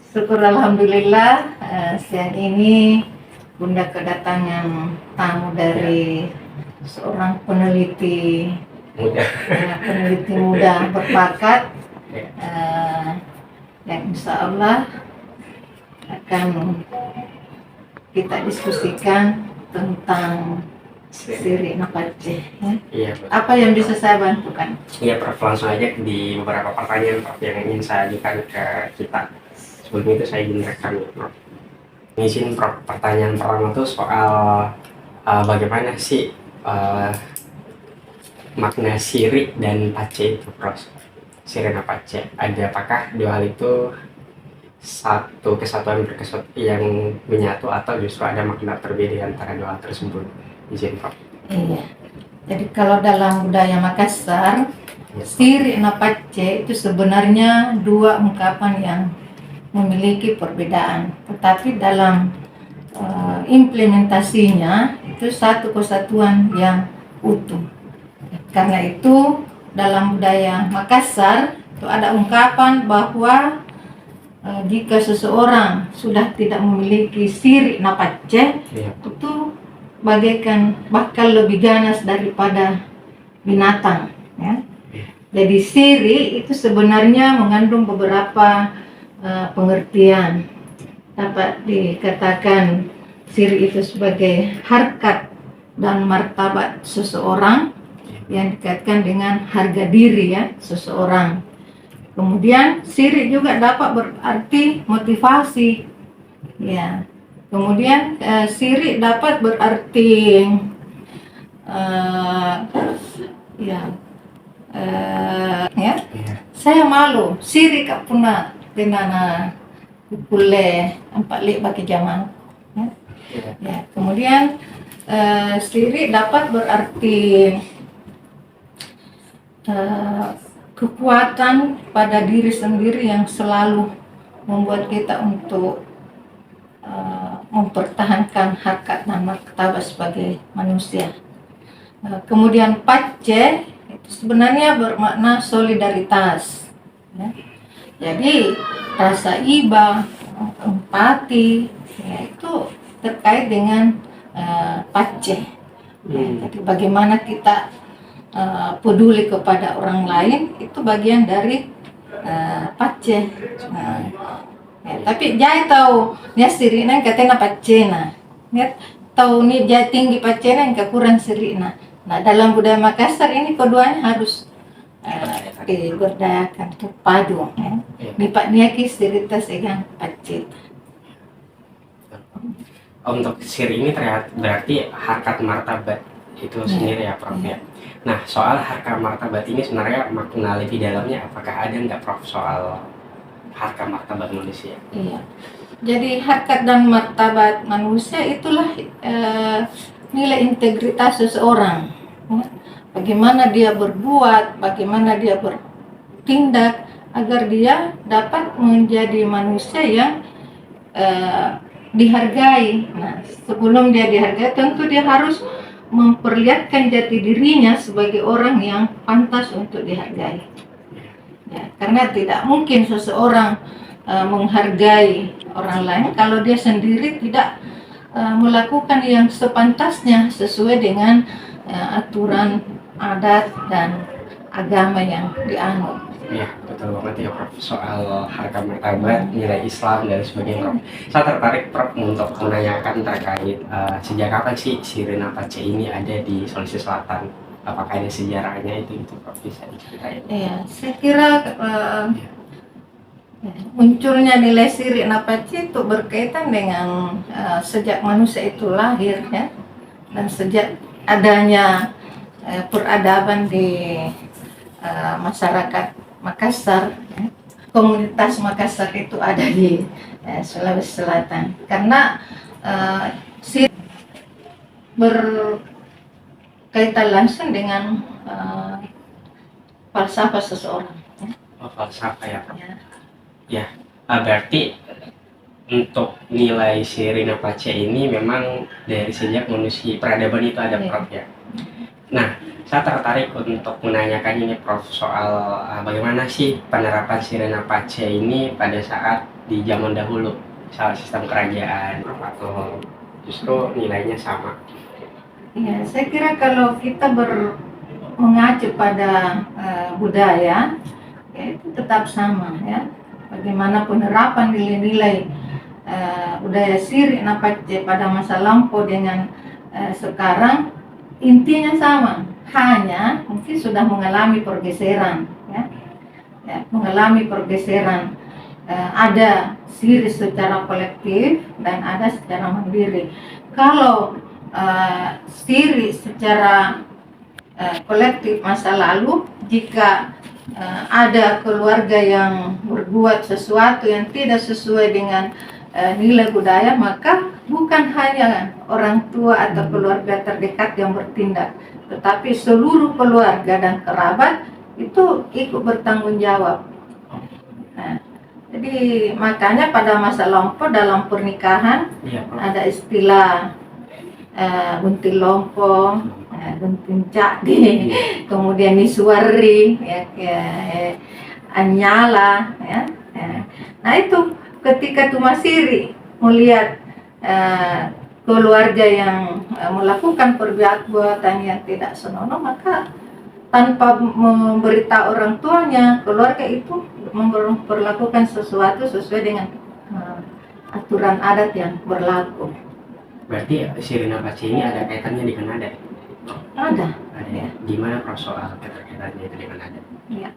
Syukur alhamdulillah, siang ini Bunda kedatangan tamu dari seorang peneliti peneliti muda berbakat yang insya Allah akan kita diskusikan tentang Siri Napaceh. Iya, Apa yang bisa saya bantukan? Iya, Prof, langsung aja di beberapa pertanyaan, Prof, yang ingin saya ajukan ke kita. Sebelum itu saya izin rekam, Prof. Izin, Prof, pertanyaan pertama tuh soal bagaimana sih makna Siri dan Pace itu, Prof. Siri dan Pace, apakah dua hal itu satu kesatuan yang menyatu atau justru ada makna berbeda antara dua hal tersebut? Izin, Prof. Iya. Jadi kalau dalam budaya Makassar, Siri Napaceh itu sebenarnya dua ungkapan yang memiliki perbedaan, tetapi dalam implementasinya itu satu kesatuan yang utuh. Karena itu dalam budaya Makassar itu ada ungkapan bahwa jika seseorang sudah tidak memiliki Siri Napaceh, itu bagaikan bahkan lebih ganas daripada binatang, ya. Jadi Siri itu sebenarnya mengandung beberapa pengertian. Dapat dikatakan Siri itu sebagai harkat dan martabat seseorang yang dikaitkan dengan harga diri, ya, seseorang. Kemudian Siri juga dapat berarti motivasi, ya. Kemudian Siri dapat berarti saya malu Siri kak puna tenana kule empat lek bagi zaman, ya. Ya. Kemudian Siri dapat berarti kekuatan pada diri sendiri yang selalu membuat kita untuk mempertahankan harkat dan martabat sebagai manusia. Kemudian Pace itu sebenarnya bermakna solidaritas, ya. Jadi rasa iba, empati, ya, itu terkait dengan Pace. Jadi bagaimana kita peduli kepada orang lain itu bagian dari Pace. Ya, tapi jai tahu ya Siri nang katena Pacena, ya tahu nih jai tinggi Pacena yang kurang Siri. Nah dalam budaya Makassar ini keduanya harus diberdayakan, terpadu, ya. Nipak niaki Siri tas egang Pace. Untuk Siri ini berarti harkat martabat itu sendiri, ya, Prof, ya. Nah, soal harkat martabat ini sebenarnya makna lebih dalamnya apakah ada nggak, Prof, soal harkat martabat manusia? Iya. Jadi harkat dan martabat manusia itulah nilai integritas seseorang. Bagaimana dia berbuat, bagaimana dia bertindak agar dia dapat menjadi manusia yang dihargai. Nah, sebelum dia dihargai tentu dia harus memperlihatkan jati dirinya sebagai orang yang pantas untuk dihargai. Ya, karena tidak mungkin seseorang menghargai orang lain kalau dia sendiri tidak melakukan yang sepantasnya sesuai dengan aturan adat dan agama yang dianut. Ya, betul banget ya, Prof. Soal harkat martabat, nilai Islam dan sebagainya, Prof. Saya tertarik, Prof, untuk menanyakan terkait sejak kapan sih Siri Napaceh ini ada di Sulawesi Selatan? Apakah ada sejarahnya itu Prof, bisa diceritain? Iya, saya kira munculnya nilai Siri Napaceh itu berkaitan dengan sejak manusia itu lahir, ya, dan sejak adanya peradaban di masyarakat Makassar, ya. Komunitas Makassar itu ada di Sulawesi Selatan karena Siri berkaitan langsung dengan falsafah seseorang. Oh, falsafah, ya, Prof. Ya, berarti untuk nilai Siri Napaceh ini memang dari sejak manusia peradaban itu ada, Prof, ya. Nah, saya tertarik untuk menanyakan ini, Prof, soal bagaimana sih penerapan Siri Napaceh ini pada saat di zaman dahulu, salah sistem kerajaan atau justru nilainya sama? Ya, saya kira kalau kita mengacu pada budaya, ya itu tetap sama ya. Bagaimana penerapan nilai-nilai budaya Siri Napace pada masa lampau dengan sekarang intinya sama, hanya mungkin sudah mengalami pergeseran ya, mengalami pergeseran. Ada Siri secara kolektif dan ada secara mandiri. Kalau Siri secara kolektif masa lalu, jika ada keluarga yang berbuat sesuatu yang tidak sesuai dengan nilai budaya, maka bukan hanya orang tua atau keluarga terdekat yang bertindak, tetapi seluruh keluarga dan kerabat itu ikut bertanggung jawab. Nah, jadi makanya pada masa lampau dalam pernikahan ada istilah buntil lompo, buntil cakdi, kemudian niswari, anyala, ya. Nah itu ketika Tumasiri melihat keluarga yang melakukan perbuatan yang tidak senonoh, maka tanpa memberitahu orang tuanya, keluarga itu memperlakukan sesuatu sesuai dengan aturan adat yang berlaku. Berarti Siri Napace ini ada kaitannya dengan adat? Ada. Ya. Gimana Prof soal keterkaitannya itu dengan adat? Ya.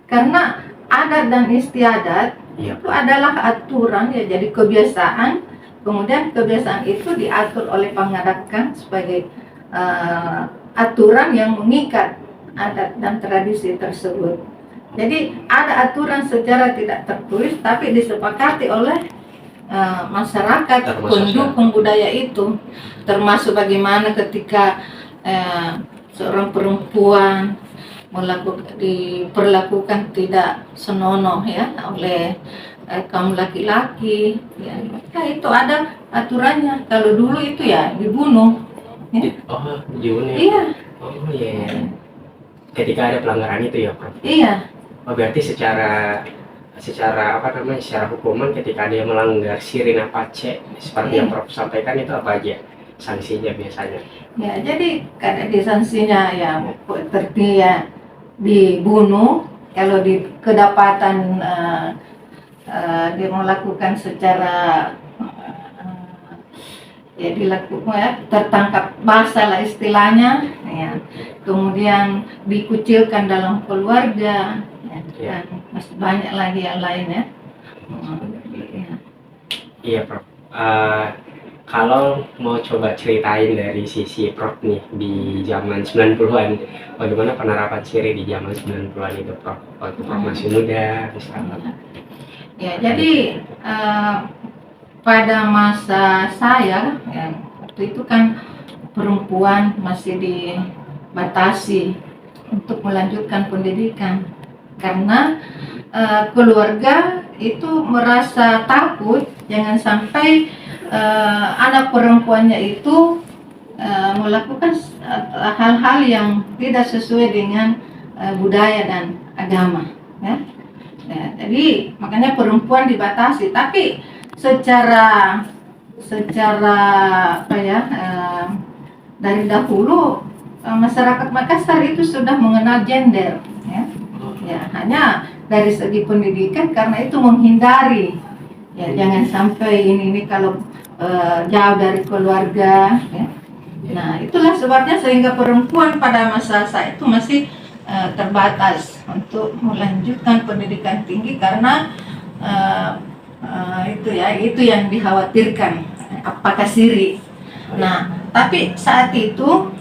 Karena adat dan istiadat itu adalah aturan, ya, jadi kebiasaan. Kemudian kebiasaan itu diatur oleh pengadatan sebagai aturan yang mengikat adat dan tradisi tersebut. Jadi ada aturan secara tidak tertulis tapi disepakati oleh masyarakat pendukung budaya itu, termasuk bagaimana ketika seorang perempuan diperlakukan tidak senonoh ya oleh kaum laki-laki, ya, maka itu ada aturannya. Kalau dulu itu ya dibunuh. Ya. Oh, dibunuh. Iya. Oh iya. Ketika ada pelanggaran itu ya, Prof? Iya. Oh, berarti secara secara hukuman ketika dia melanggar Siri Napace seperti yang Prof sampaikan, itu apa aja sanksinya biasanya? Ya, jadi karena di sanksinya ya seperti ya dibunuh kalau kedapatan dia melakukan secara ya dilakukan ya, tertangkap basah lah istilahnya ya. Kemudian dikucilkan dalam keluarga ya. Dan masih banyak lagi yang lain ya. Iya Prof, kalau mau coba ceritain dari sisi Prof nih di zaman 90-an, bagaimana penerapan Siri di zaman 90-an itu Prof, waktu Prof masih muda misalnya? Ya, jadi pada masa saya ya, waktu itu kan perempuan masih dibatasi untuk melanjutkan pendidikan karena keluarga itu merasa takut jangan sampai anak perempuannya itu melakukan hal-hal yang tidak sesuai dengan budaya dan agama ya. Ya, jadi makanya perempuan dibatasi, tapi secara apa ya dari dahulu masyarakat Makassar itu sudah mengenal gender ya. Ya, hanya dari segi pendidikan karena itu menghindari ya jangan sampai ini kalau jauh dari keluarga ya. Nah itulah sebabnya sehingga perempuan pada masa saya itu masih terbatas untuk melanjutkan pendidikan tinggi karena itu yang dikhawatirkan apakah Siri. Nah tapi saat itu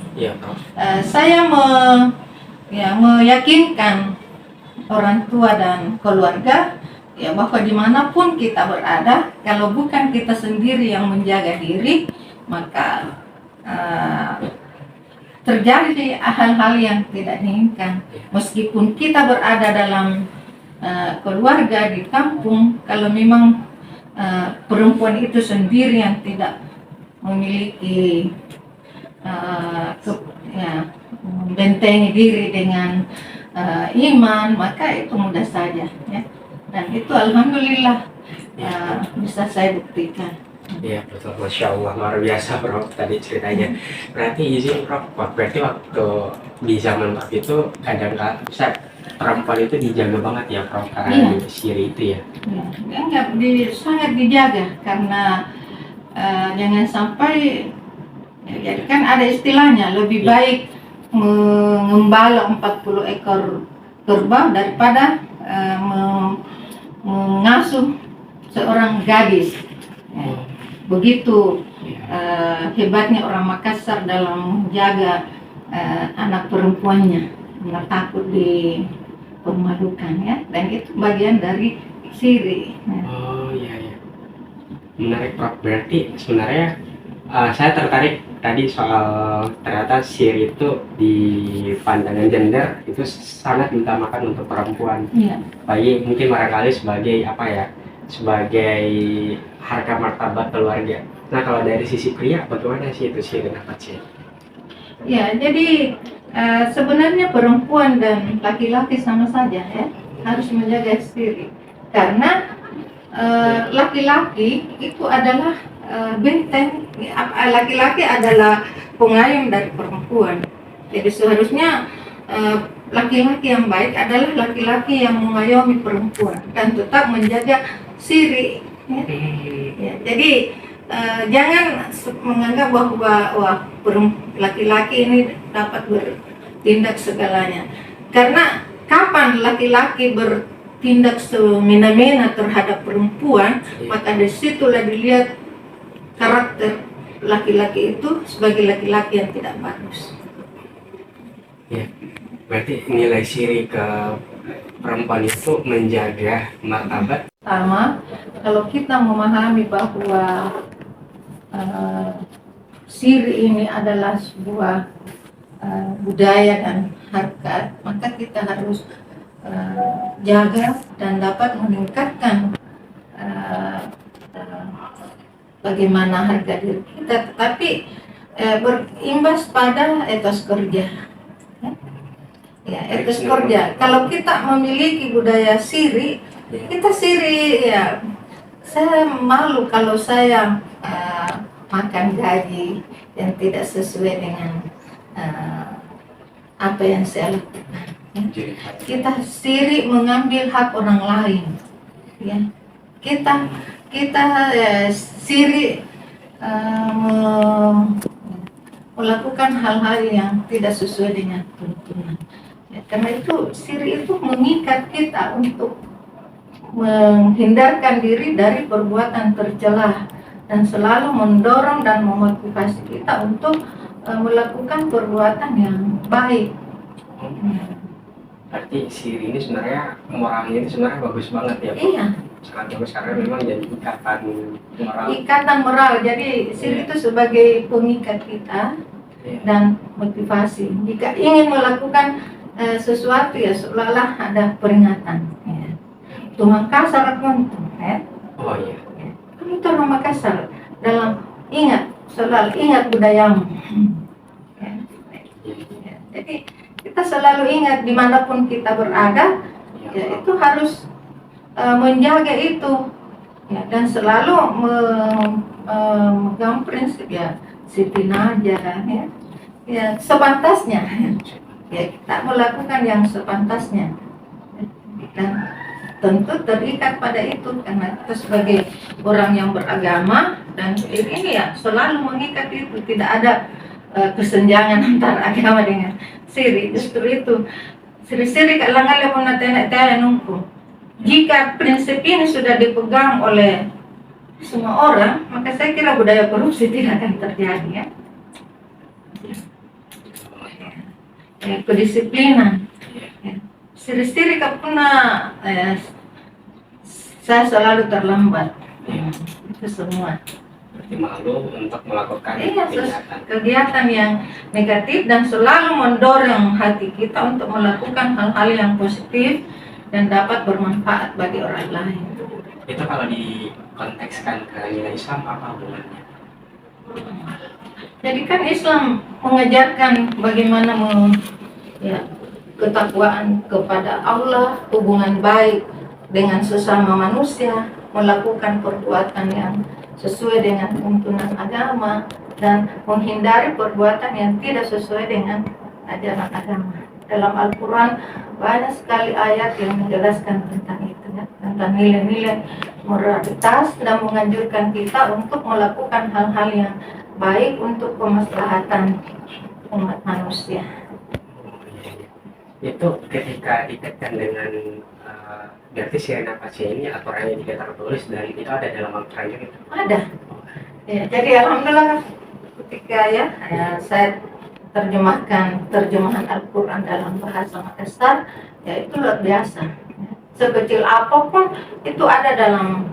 saya meyakinkan orang tua dan keluarga ya bahwa dimanapun kita berada, kalau bukan kita sendiri yang menjaga diri, maka terjadi hal-hal yang tidak diinginkan. Meskipun kita berada dalam keluarga di kampung, kalau memang perempuan itu sendiri yang tidak memiliki membentengi diri dengan iman, maka itu mudah saja ya. Dan itu alhamdulillah bisa saya buktikan. Iya betul, Masya Allah, luar biasa Prof tadi ceritanya. Berarti izin Prof, berarti waktu di zaman Prof itu kadang kala bisa perempuan itu dijaga banget ya Prof, karena Iya. di siri itu ya. Ya, enggak sangat dijaga karena jangan sampai ya, jadi kan ada istilahnya lebih baik mengembala 40 ekor kerbau daripada mengasuh seorang gadis. Ya, begitu hebatnya orang Makassar dalam menjaga anak perempuannya, nggak takut dipermalukan ya, dan itu bagian dari siri. Oh iya iya, menarik Prof. Berarti sebenarnya saya tertarik tadi soal ternyata siri itu di pandangan gender itu sangat diutamakan untuk perempuan. Iya. Bayi mungkin barangkali sebagai apa ya, sebagai harga martabat keluarga. Nah kalau dari sisi pria bagaimana sih itu siri apa sih? Ya, jadi sebenarnya perempuan dan laki-laki sama saja ya, harus menjaga diri. Karena laki-laki itu adalah benteng, laki-laki adalah pengayom dari perempuan. Jadi seharusnya laki-laki yang baik adalah laki-laki yang mengayomi perempuan dan tetap menjaga siri. Ya. Ya, jadi jangan menganggap bahwa laki-laki ini dapat bertindak segalanya. Karena kapan laki-laki bertindak semena-mena terhadap perempuan, maka di situlah dilihat karakter laki-laki itu sebagai laki-laki yang tidak bagus. Ya, berarti nilai siri ke perempuan itu menjaga martabat. Pertama, kalau kita memahami bahwa siri ini adalah sebuah budaya dan harkat, maka kita harus jaga dan dapat meningkatkan bagaimana harga diri kita, tetapi berimbas pada etos kerja. Ya, etos kerja. Kalau kita memiliki budaya siri, kita siri ya. Saya malu kalau saya makan gaji yang tidak sesuai dengan apa yang saya lakukan. Ya. Kita siri mengambil hak orang lain. Ya. Kita siri melakukan hal-hal yang tidak sesuai dengan tuntunan. Ya, karena itu siri itu mengikat kita untuk menghindarkan diri dari perbuatan tercela dan selalu mendorong dan memotivasi kita untuk melakukan perbuatan yang baik. Berarti siri ini sebenarnya moralnya ini sebenarnya bagus banget ya Pak? Iya. Sangat bagus karena memang jadi ikatan moral. Ikatan moral. Jadi siri itu sebagai pengikat kita dan motivasi. Jika ingin melakukan sesuatu ya seolah-olah ada peringatan. Ya. Itu Makassar kan, ya. Oh iya. Kamu itu orang Makassar. Dalam selalu ingat budayamu. Ya. Ya. Jadi kita selalu ingat dimanapun kita berada, ya itu harus menjaga itu, ya, dan selalu memegang prinsip ya Siti Naja, ya sepantasnya. Ya, kita melakukan yang sepantasnya dan tentu terikat pada itu karena kita sebagai orang yang beragama dan ini ya selalu mengikat itu, tidak ada kesenjangan antara agama dengan siri. Justru itu siri-siri kalangan yang menatenak nungku. Jika prinsip ini sudah dipegang oleh semua orang, maka saya kira budaya korupsi tidak akan terjadi ya. Ya, kedisiplinan. Ya. Siri-siri kapuna saya selalu terlambat. Ya. Itu semua. Berarti malu untuk melakukan kegiatan yang negatif dan selalu mendorong hati kita untuk melakukan hal-hal yang positif dan dapat bermanfaat bagi orang lain. Itu kalau dikontekskan ke nilai Islam apa hubungannya? Jadi kan Islam mengajarkan bagaimana ketakwaan kepada Allah, hubungan baik dengan sesama manusia, melakukan perbuatan yang sesuai dengan tuntunan agama dan menghindari perbuatan yang tidak sesuai dengan ajaran agama. Dalam Al-Quran banyak sekali ayat yang menjelaskan tentang itu, ya, tentang nilai-nilai moralitas dan menganjurkan kita untuk melakukan hal-hal yang baik untuk kemaslahatan umat manusia. Itu ketika dikaitkan dengan berarti Sirena Pace ini aturannya tidak tertulis dan itu ada dalam Al-Quran juga. Ada. Ya, jadi alhamdulillah ketika saya terjemahan Al-Quran dalam bahasa Makassar, ya itu luar biasa. Sekecil apapun itu ada dalam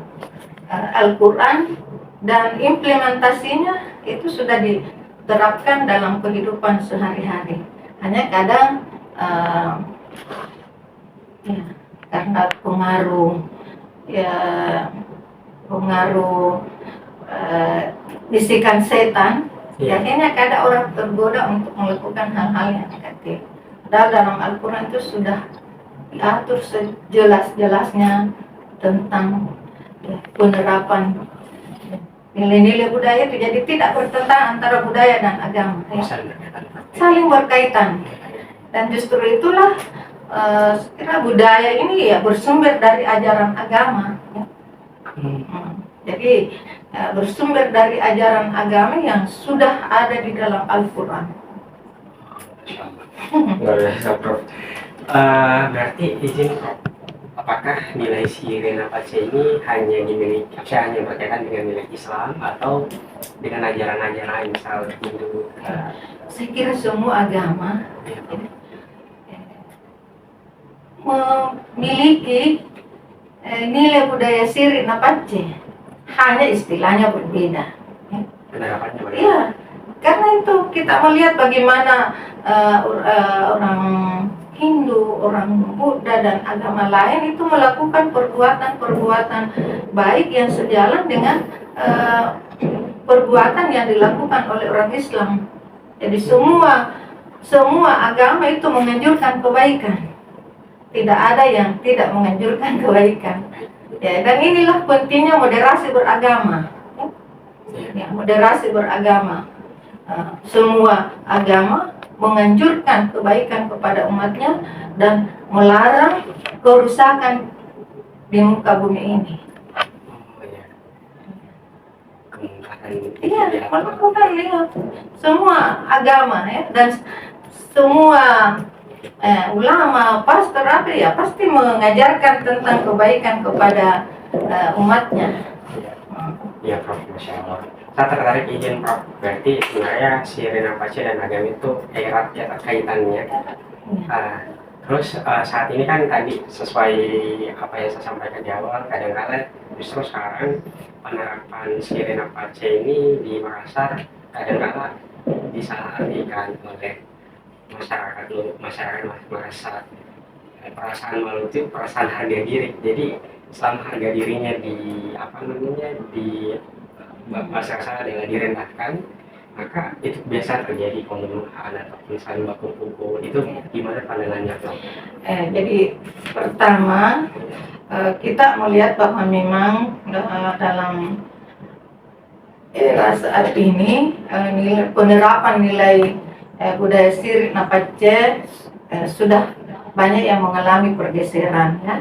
Al-Quran dan implementasinya itu sudah diterapkan dalam kehidupan sehari-hari. Hanya kadang ya, karena pengaruh bisikan setan, akhirnya kadang orang tergoda untuk melakukan hal-hal yang negatif. Padahal dalam Al-Quran itu sudah diatur sejelas-jelasnya tentang penerapan nilai-nilai budaya itu, jadi tidak bertentangan antara budaya dan agama, ya. Saling berkaitan. Dan justru itulah sekira budaya ini ya bersumber dari ajaran agama, ya. Jadi bersumber dari ajaran agama yang sudah ada di dalam Al-Quran. Luar biasa, Prof. Berarti izin Prof, apakah nilai Sirena Pace ini hanya berkaitan dengan nilai Islam atau dengan ajaran-ajaran lain, misal Hindu? Saya kira semua agama memiliki nilai budaya Sirena Pace, hanya istilahnya berbeda. Penerapannya bagaimana? Iya, karena itu kita melihat bagaimana orang Hindu, orang Buddha dan agama lain itu melakukan perbuatan-perbuatan baik yang sejalan dengan perbuatan yang dilakukan oleh orang Islam. Jadi semua agama itu menganjurkan kebaikan. Tidak ada yang tidak menganjurkan kebaikan. Ya, dan inilah pentingnya moderasi beragama. Ya, moderasi beragama. Semua agama menganjurkan kebaikan kepada umatnya dan melarang kerusakan di muka bumi ini. Iya, melakukan semua agama, ya, dan semua ulama, pastor apa ya pasti mengajarkan tentang kebaikan kepada umatnya. Ya, Prof, Masya Allah. Saya tertarik izin Prof, berarti sebenarnya Sirena Pace dan agama itu erat ya kaitannya. Terus saat ini kan tadi sesuai apa yang saya sampaikan di awal, kadang-kadang justru sekarang penerapan Sirena Pace ini di Makassar kadang-kadang disalahartikan oleh masyarakat Makassar. Perasaan malu itu perasaan harga diri. Jadi selama harga dirinya di bahasa saya dengan direndahkan, maka itu biasa terjadi pembunuhan atau saling baku pukul. Itu gimana pandangannya, Prof? Jadi pertama kita melihat bahwa memang dalam era saat ini penerapan nilai budaya Sirena Pace sudah banyak yang mengalami pergeseran, ya.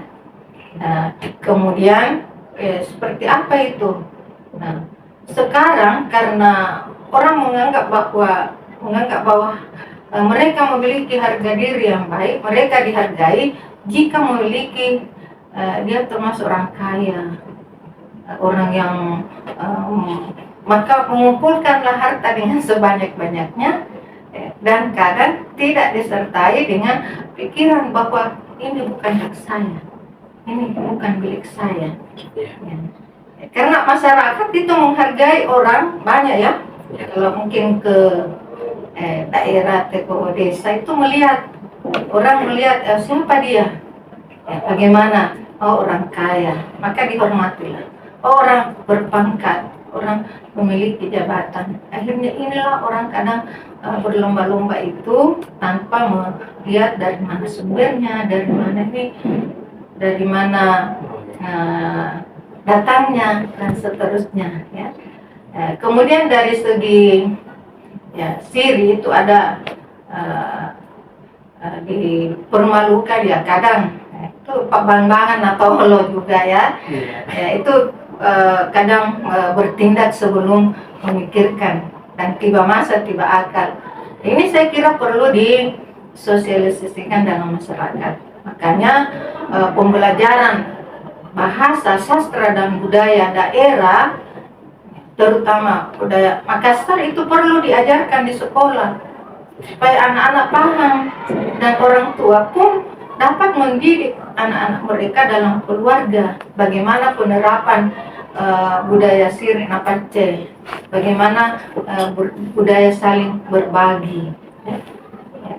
Kemudian seperti apa itu? Nah, sekarang karena orang menganggap bahwa mereka memiliki harga diri yang baik, mereka dihargai jika memiliki dia termasuk orang kaya, orang yang maka mengumpulkanlah harta dengan sebanyak-banyaknya, dan kadang tidak disertai dengan pikiran bahwa ini bukan hak saya, ini bukan milik saya. Ya. Karena masyarakat itu menghargai orang banyak, ya. Kalau mungkin ke daerah ke desa itu orang melihat siapa dia, ya, bagaimana, oh orang kaya, maka dihormatilah. Oh, orang berpangkat, orang memiliki jabatan. Akhirnya inilah orang kadang berlomba-lomba itu tanpa melihat dari mana sumbernya, dari mana datangnya dan seterusnya ya. Kemudian dari segi ya siri itu ada dipermalukan ya kadang itu pabambangan atau holo juga ya. Itu kadang bertindak sebelum memikirkan dan tiba masa tiba akal. Ini saya kira perlu disosialisasikan dalam masyarakat. Makanya pembelajaran bahasa, sastra dan budaya daerah, terutama budaya Makassar itu perlu diajarkan di sekolah supaya anak-anak paham dan orang tua pun dapat mendidik anak-anak mereka dalam keluarga bagaimana penerapan budaya Siri Napace, bagaimana budaya saling berbagi.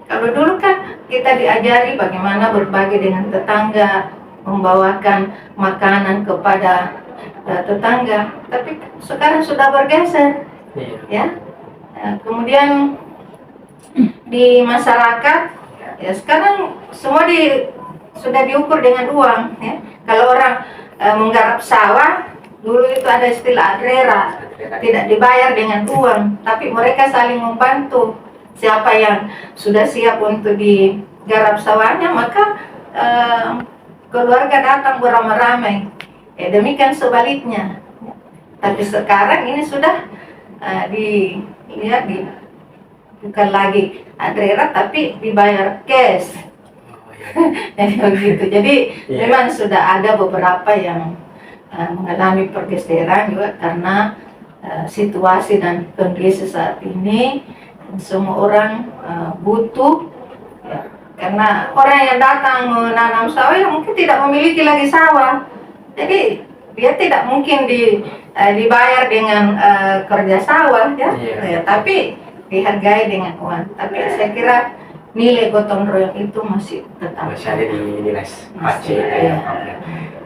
Kalau dulu kan kita diajari bagaimana berbagi dengan tetangga, membawakan makanan kepada tetangga, tapi sekarang sudah bergeser, ya. Kemudian di masyarakat, ya sekarang semua sudah diukur dengan uang, ya. Kalau orang menggarap sawah, dulu itu ada istilah adrera, tidak dibayar dengan uang, tapi mereka saling membantu. Siapa yang sudah siap untuk digarap sawahnya, maka keluarga datang beramai-ramai. Demikian sebaliknya. Tapi sekarang ini sudah dilihat bukan lagi adrera tapi dibayar cash. Jadi begitu. Jadi memang sudah ada beberapa yang mengalami pergeseran juga karena situasi dan kondisi saat ini semua orang butuh. Karena orang yang datang menanam sawah ya mungkin tidak memiliki lagi sawah, jadi dia tidak mungkin dibayar dengan kerja sawah ya, tapi dihargai dengan uang. Tapi saya kira nilai gotong royong itu masih tetap ada di nilai Pace ya.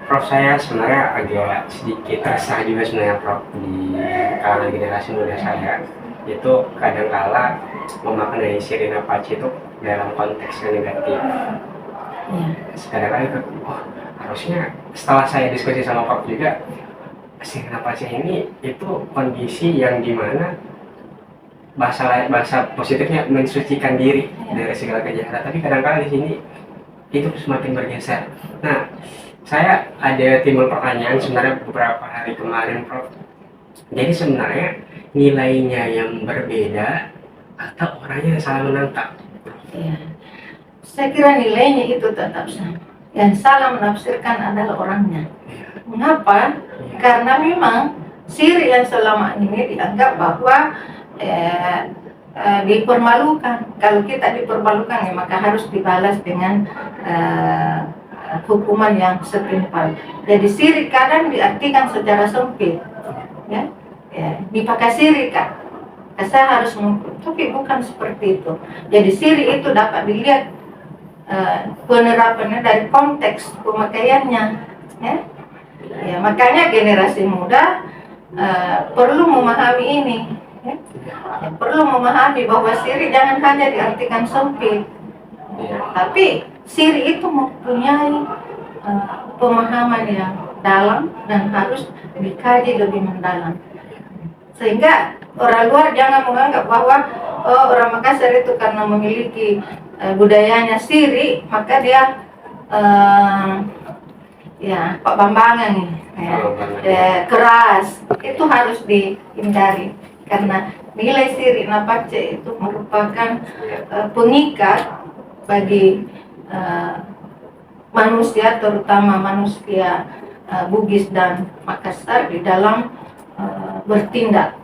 Prof, saya sebenarnya agak sedikit resah juga sebenarnya Prof di kalangan generasi muda saya, itu kadangkala memaknai Siri Napace itu dalam konteks yang negatif. Kadang-kadang itu, harusnya setelah saya diskusi sama Prof juga, Siri Napace ini itu kondisi yang dimana bahasa positifnya mensucikan diri dari segala kejahatan, tapi kadang-kadang di sini itu semakin bergeser. Nah, saya ada timbul pertanyaan sebenarnya beberapa hari kemarin Prof. Jadi sebenarnya nilainya yang berbeda atau orangnya yang salah menangkap? Ya, saya kira nilainya itu tetap sama. Yang salah menafsirkan adalah orangnya. Mengapa? Karena memang Siri yang selama ini dianggap bahwa dipermalukan. Kalau kita dipermalukan, ya, maka harus dibalas dengan hukuman yang setimpal. Jadi Siri kadang diartikan secara sempit, ya, dipakai Siri kan. Saya harus tapi bukan seperti itu. Jadi Siri itu dapat dilihat penerapannya dari konteks pemakaiannya, ya. Makanya generasi muda perlu memahami ini, ya. Perlu memahami bahwa Siri jangan hanya diartikan sempit, tapi Siri itu mempunyai pemahaman yang dalam dan harus dikaji lebih mendalam, sehingga orang luar jangan menganggap bahwa orang Makassar itu karena memiliki budayanya Siri maka dia Pak Bambangan keras. Itu harus dihindari karena nilai Siri Napace itu merupakan pengikat bagi manusia, terutama manusia Bugis dan Makassar di dalam bertindak.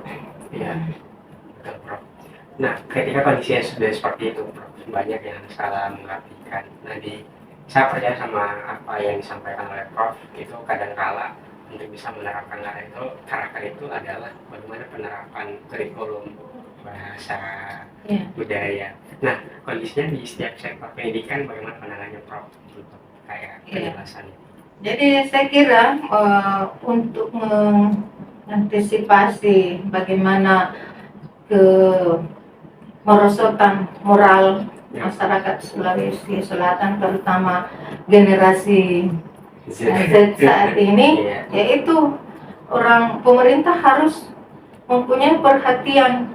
Nah, ketika kondisinya sudah seperti itu, Prof, banyak yang salah mengartikan. Nah, saya percaya sama apa yang disampaikan oleh Prof, itu kadangkala untuk bisa menerapkan karakter itu adalah bagaimana penerapan kurikulum bahasa budaya. Nah, kondisinya di setiap sektor pendidikan bagaimana pandangannya Prof untuk kayak penjelasan itu? Jadi saya kira untuk mengantisipasi bagaimana merosotan moral masyarakat Sulawesi Selatan, terutama generasi saat ini, Iya. yaitu pemerintah harus mempunyai perhatian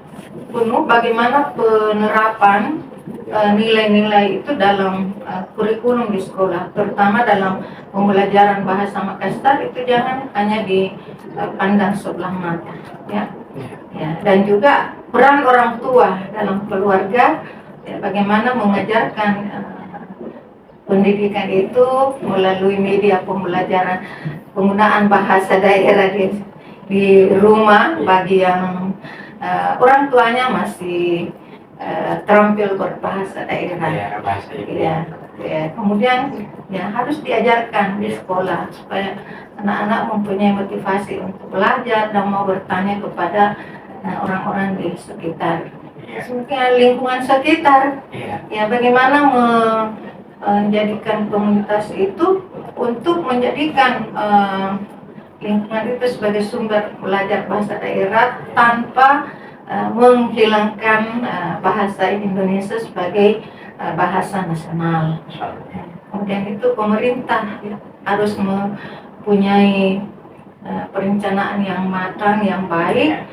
penuh bagaimana penerapan nilai-nilai itu dalam kurikulum di sekolah, terutama dalam pembelajaran bahasa Makassar. Itu jangan hanya dipandang sebelah mata, ya. Ya, dan juga peran orang tua dalam keluarga, ya, bagaimana mengajarkan pendidikan itu melalui media pembelajaran, penggunaan bahasa daerah di rumah bagi yang orang tuanya masih terampil berbahasa daerah. Ya, bahasa ibu. Ya, ya. Kemudian ya harus diajarkan di sekolah supaya anak-anak mempunyai motivasi untuk belajar dan mau bertanya kepada orang-orang di sekitar, lingkungan sekitar. Ya, bagaimana menjadikan komunitas itu untuk menjadikan lingkungan itu sebagai sumber belajar bahasa daerah tanpa menghilangkan bahasa Indonesia sebagai bahasa nasional. Kemudian itu pemerintah harus mempunyai perencanaan yang matang, yang baik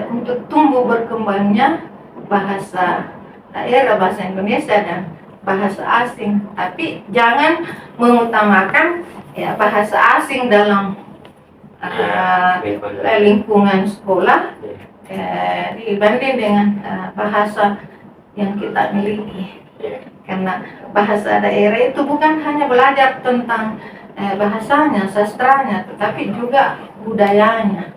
untuk tumbuh berkembangnya bahasa daerah, bahasa Indonesia dan bahasa asing. Tapi jangan mengutamakan ya bahasa asing dalam lingkungan sekolah dibanding dengan bahasa yang kita miliki. Karena bahasa daerah itu bukan hanya belajar tentang bahasanya, sastranya, tetapi juga budayanya.